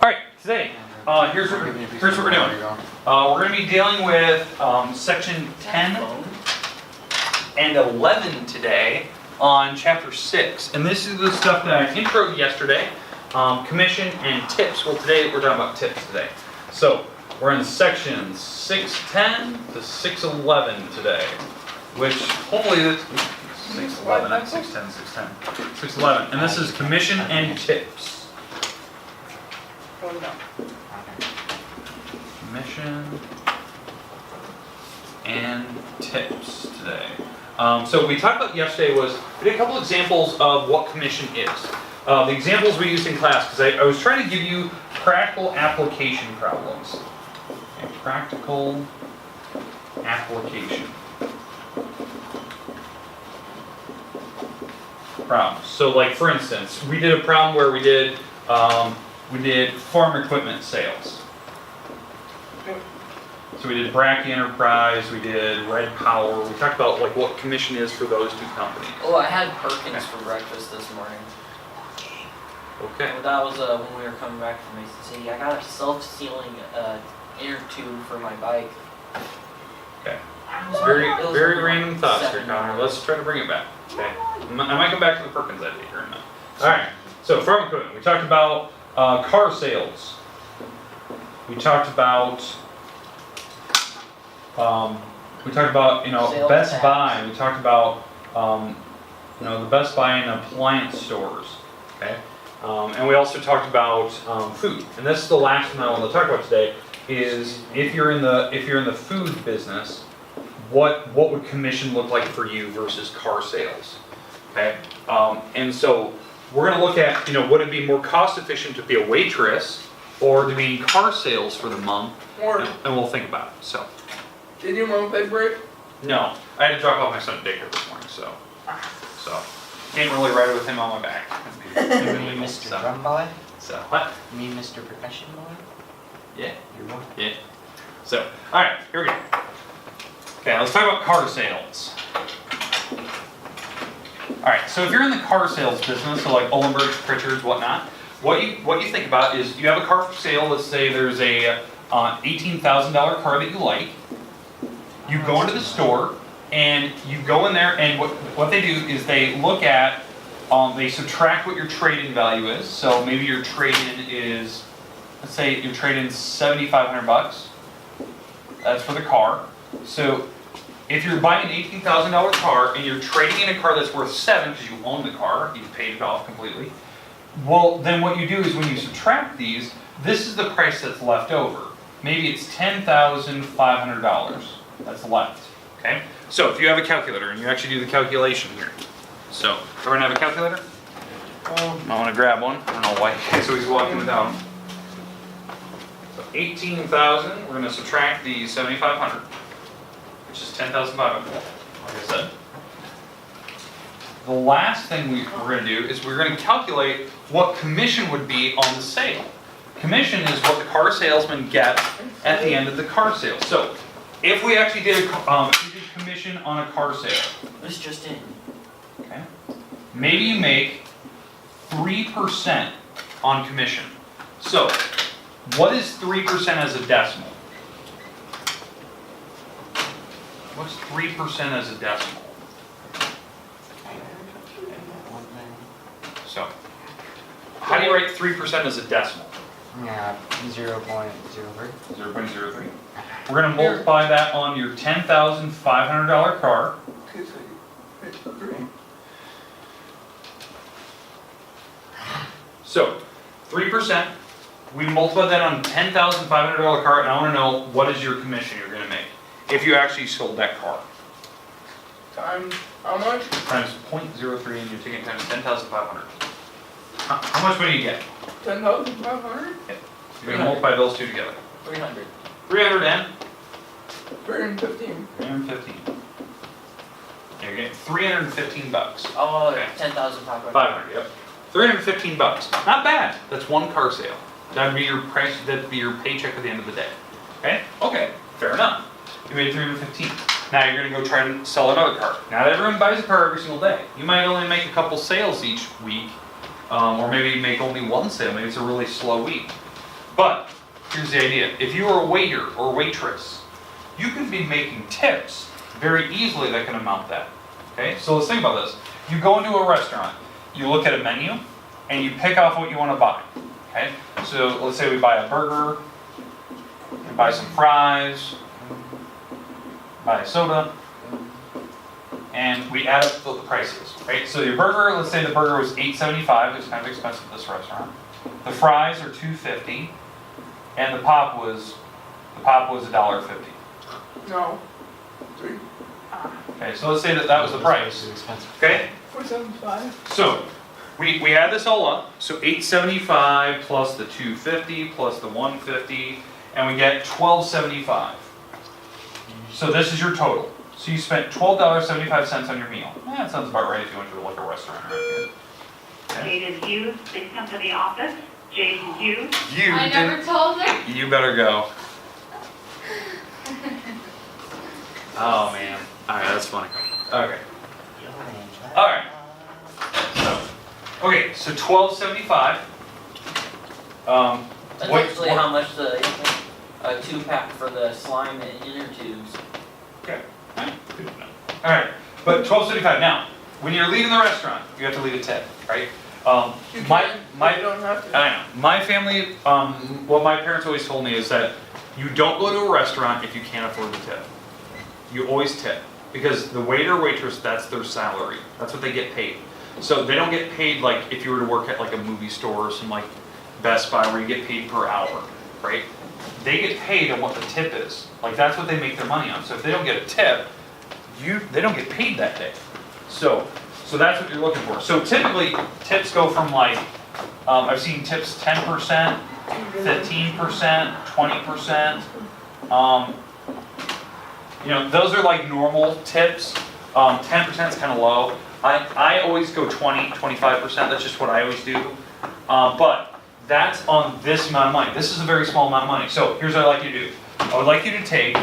Alright, today, here's what we're doing. We're going to be dealing with section 10 and 11 today on chapter 6. And this is the stuff that I introed yesterday, commission and tips. Well, today we're talking about tips today. So, we're in sections 610 to 611 today, which hopefully this 611, not 610, 610, 611. And this is commission and tips. Commission and tips today. So what we talked about yesterday was we did a couple examples of what commission is. The examples we used in class, because I was trying to give you practical application problems. Okay, practical application problems. So like for instance, we did a problem where we did farm equipment sales. So we did Bracky Enterprise, we did Red Power. We talked about like what commission is for those two companies. Oh, I had Perkins for breakfast this morning. Okay. Well, that was when we were coming back from Mason City. I got a self-sealing inner tube for my bike. Okay. Very random thoughts here, Connor. Let's try to bring it back. Okay. I might come back to the Perkins idea here in a minute. All right. So farm equipment. We talked about car sales. We talked about Sales Best tax. Buy. We talked about the Best Buy and appliance stores. Okay, and we also talked about food. And this is the last one I want to talk about today. Is if you're in the food business, what would commission look like for you versus car sales? Okay, and so we're going to look at would it be more cost efficient to be a waitress or to be in car sales for the month, and we'll think about it. So. Did your mom bed break? No, I had to drop off my son at daycare this morning, so can't really ride with him on my back. Me, Mr. Drum Boy? So what? Me, Mr. Percussion Boy? Yeah. Your boy? Yeah. So, all right, here we go. Okay, let's talk about car sales. All right, so if you're in the car sales business, so like Olenberg's, Pritchard's, whatnot, what you think about is you have a car for sale. Let's say there's a $18,000 car that you like. You go into the store and you go in there, and what they do is they look at, they subtract what your trade-in value is. So maybe your trade-in is, let's say your trade-in is $7,500. That's for the car. So if you're buying an $18,000 car and you're trading in a car that's worth $7,000 because you own the car, you paid it off completely. Well, then what you do is when you subtract these, this is the price that's left over. Maybe it's $10,500 that's left. Okay? So if you have a calculator and you actually do the calculation here. So, everyone have a calculator? I want to grab one. I don't know why. So he's walking without them. So 18,000, we're going to subtract the 7,500, which is 10,500. Like I said. The last thing we're going to do is we're going to calculate what commission would be on the sale. Commission is what the car salesman gets at the end of the car sale. So, if we actually did commission on a car sale, This just in. okay, maybe you make 3% on commission. So, what is 3% as a decimal? What's 3% as a decimal? So, how do you write 3% as a decimal? Yeah, 0.03. 0.03. We're going to multiply that on your $10,500 car. So, 3%, we multiply that on $10,500 car, and I want to know what is your commission you're going to make if you actually sold that car. Times how much? Times 0.03 and you're taking times 10,500. How much money do you get? 10,500? You're going to multiply those two together. 300. 300 and 315. 315. You're getting $315. Oh, Okay. 10,500. 500, yep. $315. Not bad. That's one car sale. That'd be your price, that'd be your paycheck at the end of the day. Okay? Okay, fair enough. You made $315. Now you're gonna go try and sell another car. Not everyone buys a car every single day. You might only make a couple sales each week, or maybe make only one sale. Maybe it's a really slow week. But here's the idea. If you are a waiter or waitress, you can be making tips very easily that can amount that. Okay, so let's think about this. You go into a restaurant, you look at a menu, and you pick off what you want to buy. Okay, so let's say we buy a burger, we buy some fries, buy a soda, and we add up what the price is. Right, so your burger, let's say the burger was $8.75, it's kind of expensive at this restaurant. The fries are $2.50, and the pop was $1.50. No. 3. Okay, so let's say that was the price. Okay, 475. so we add this all up. So $8.75 plus the $2.50 plus the $1.50, and we get $12.75. So this is your total. So you spent $12.75 on your meal. That sounds about right if you went to like a restaurant right here. Okay. Jaden Hughes, please come to the office. Jaden Hughes. You I never told her. You better go. Oh man. Alright, that's funny. Okay. Alright. So $12.75. That's What- actually what- how much the 2-pack for the slime and inner tubes. Okay. Alright, but $12.75. Now, when you're leaving the restaurant, you have to leave a tip, right? You My can, but you don't have to. I know. My family, what my parents always told me is that you don't go to a restaurant if you can't afford the tip. You always tip. Because the waiter or waitress, that's their salary. That's what they get paid. So they don't get paid like if you were to work at like a movie store or some like Best Buy where you get paid per hour, right? They get paid on what the tip is. Like that's what they make their money on. So if they don't get a tip, they don't get paid that day. So that's what you're looking for. So typically tips go from like, I've seen tips 10%, 15%, 20%. You know, those are like normal tips. 10% is kind of low. I always go 20, 25%. That's just what I always do. But that's on this amount of money. This is a very small amount of money. So here's what I'd like you to do. I would like you to take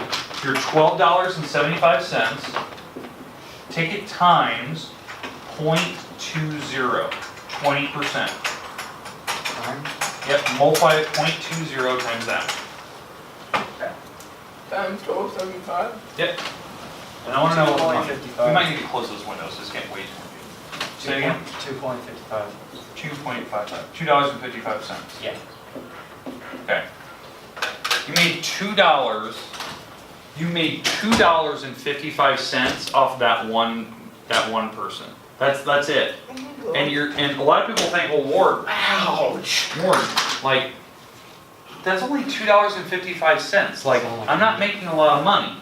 your $12.75, take it times 0.20, 20%. Yep, multiply it 0.20 times that. Times 1275. Yep. And I want to know what the money. 2.55. We might need to close those windows. This getting way too confusing. Say again. 2.55. $2.55. Yeah. Okay. You made $2. You made $2.55 off that one person. That's it. And a lot of people think, well, Ward, ouch, Ward, like that's only $2.55. Like I'm not making a lot of money.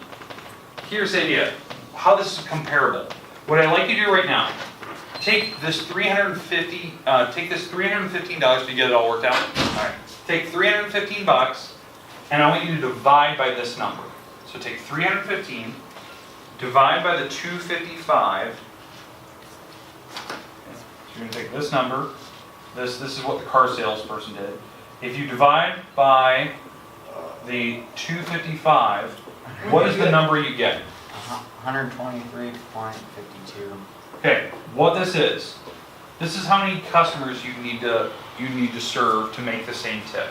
Here's the idea, how this is comparable. What I'd like you to do right now, take this $315 to get it all worked out. All right. Take $315, and I want you to divide by this number. So take 315, divide by the 255. So you're going to take this number. This is what the car salesperson did. If you divide by the 255, what is the number you get? 123.52. Okay, what this is how many customers you need to serve to make the same tip.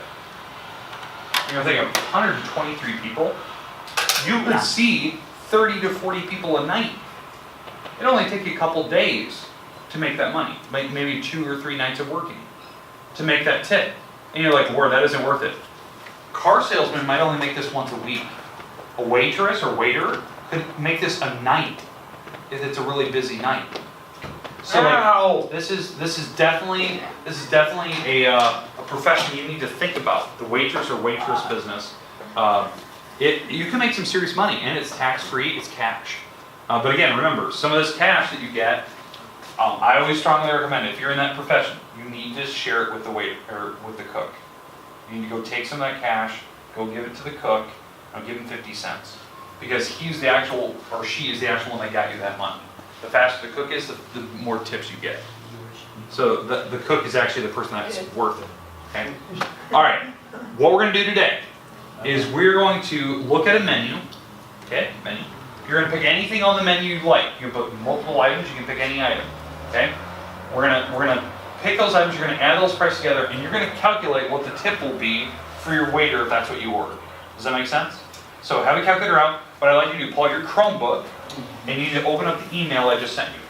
You're gonna think of 123 people. You could see 30 to 40 people a night. It'll only take you a couple days to make that money, maybe 2 or 3 nights of working to make that tip. And you're like, Lord, that isn't worth it. Car salesman might only make this once a week. A waitress or waiter could make this a night if it's a really busy night. So like, this is definitely a profession you need to think about. The waitress or waitress business. You can make some serious money, and it's tax free. It's cash. But again, remember, some of this cash that you get, I always strongly recommend if you're in that profession, you need to share it with the waiter or with the cook. You need to go take some of that cash, go give it to the cook, and give him 50 cents. Because he's the actual, or she is the actual one that got you that money. The faster the cook is, the more tips you get. So the cook is actually the person that's worth it. Okay? All right. What we're going to do today is we're going to look at a menu. Okay? Menu. You're going to pick anything on the menu you like. You can put multiple items. You can pick any item. Okay? We're gonna pick those items, you're gonna add those prices together, and you're gonna calculate what the tip will be for your waiter if that's what you ordered. Does that make sense? So have a calculator out. What I'd like you to do, pull out your Chromebook, and you need to open up the email I just sent you.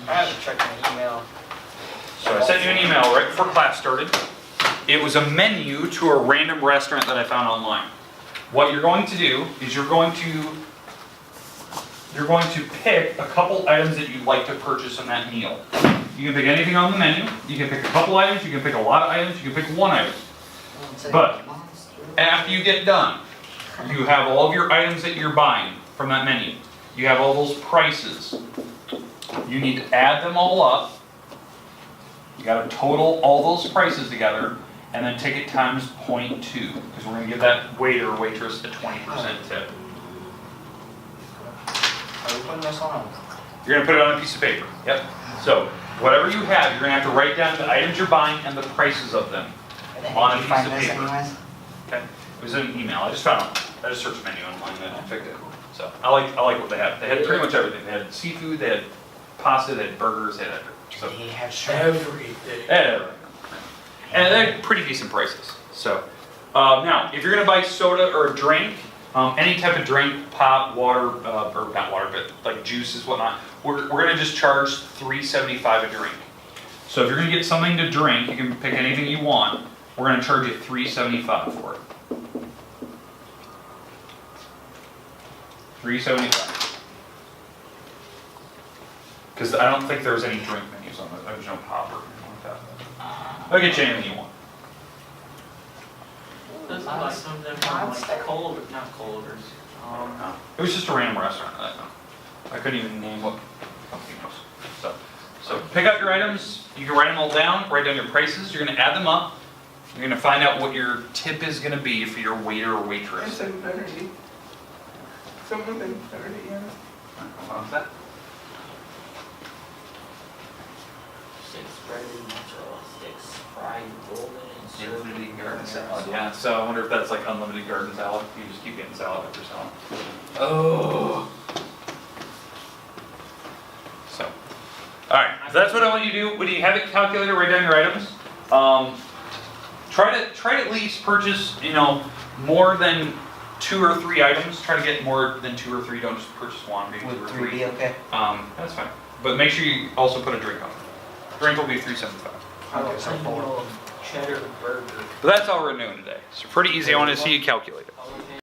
I haven't checked my email. So I sent you an email right before class started. It was a menu to a random restaurant that I found online. What you're going to do is you're going to pick a couple items that you'd like to purchase in that meal. You can pick anything on the menu. You can pick a couple items. You can pick a lot of items. You can pick one item. But after you get done, you have all of your items that you're buying from that menu. You have all those prices. You need to add them all up. You got to total all those prices together, and then take it times 0.2, because we're going to give that waiter or waitress a 20% tip. Are we putting this on? You're going to put it on a piece of paper. Yep. So whatever you have, you're going to have to write down the items you're buying and the prices of them on a Did you piece find of this paper. anyways? Okay. It was in an email. I just found it. I just searched menu online and I picked it. So I like what they had. They had pretty much everything. They had seafood, they had pasta, they had burgers, they had everything. So He had shrimp. Everything. they had everything. And they had pretty decent prices. So now, if you're gonna buy soda or a drink, any type of drink, pop, water, or not water, but like juices, whatnot, we're gonna just charge $3.75 a drink. So if you're gonna get something to drink, you can pick anything you want. We're gonna charge you $3.75 for it. $3.75. Because I don't think there's any drink menus on it. There's no pop or anything like that. I'll get you anything you want. This is like something from like cold, not Culver's. No. It was just a random restaurant. I couldn't even name what company it was. So pick out your items. You can write them all down. Write down your prices. You're going to add them up. You're going to find out what your tip is going to be for your waiter or I waitress. said Saturday. Someone said Saturday, yeah. Hold on a sec. 6 breaded mozzarella sticks, fried golden and served Unlimited garden salad. Yeah. So I wonder if that's like unlimited garden salad. You just keep getting salad after salad. Oh. So, all right. So that's what I want you to do. When you have it calculated, write down your items. Try to at least purchase, more than 2 or 3 items. Try to get more than 2 or 3. Don't just purchase one, maybe 2 or Would 3. 3 be okay? That's fine. But make sure you also put a drink on it. Drink will be $3.75. cheddar burger. But that's all we're doing today. So pretty easy. I want to see you calculate it.